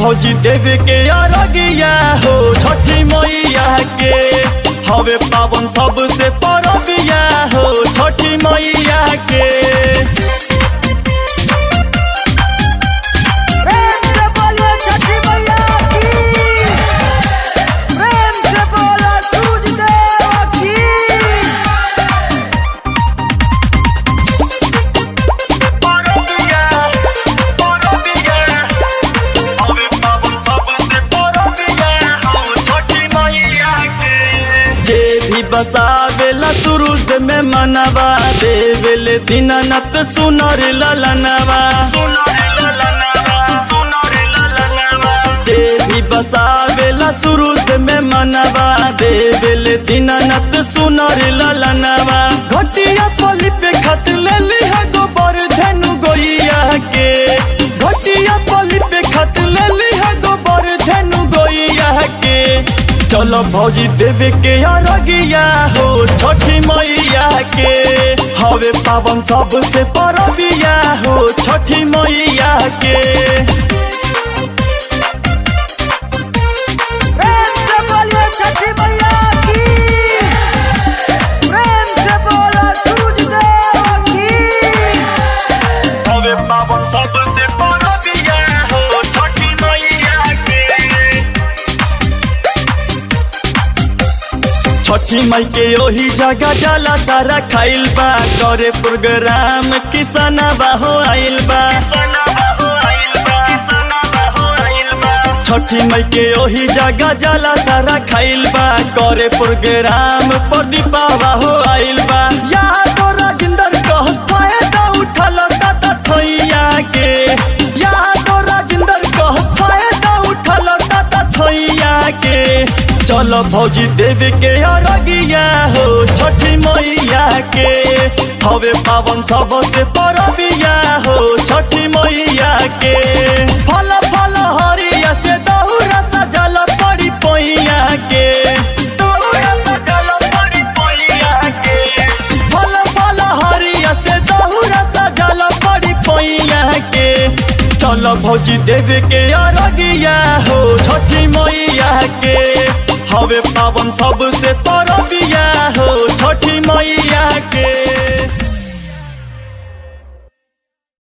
भौजी देवे के अरगिया हो छठी मैया के हवे पावन सबसे परबिया हो छठी मैया के। बसावेला सुरुज में मनवा देवेले दीनानाथ सुनर ललनवा देवी बसावेला सुरुज में मनवा देवेले दीनानाथ सुनर ललनवा घटिया पली पे खत ले लिहा गोबर धनु गोइया के घटिया पली पे खत ले लिहा गोबर धनु गोइया के। चलो भौजी देवे के अरगिया हो छठी मैया के हवे पावन सबसे परबिया हो छठी मैया के। प्रेम से बोलिए छठी मैया की, प्रेम से बोलो सूरज देव की। हवे पावन सबसे परबिया हो छठी मैया के। छठी माई के ओही जगह जाला सारा खाइल बा करे प्रोग्राम किसनवा हो आइल बा। छठी माई के ओही जगह जाला सारा खाइल बा करे प्रोग्राम प्रदीपावा हो आइल बा। यहाँ तो राजेंद्र कह फायदा उठल दादा थैया के यहाँ तो राजेंद्र कह फायदा उठल दादा थैया के। चलो भौजी देवे के अरगिया हो छठी मैया के हवे पावन सबसे परबिया हो छठी मैया के। फल फल हरिया से दहुरा सजल पड़ी पैया के फल फल हरिया से दहुरा सजल पड़ी पैया के। चलो भौजी देवे के अरगिया हो छठी मैया के हवे पावन सबसे परबिया हो छठी मैया के।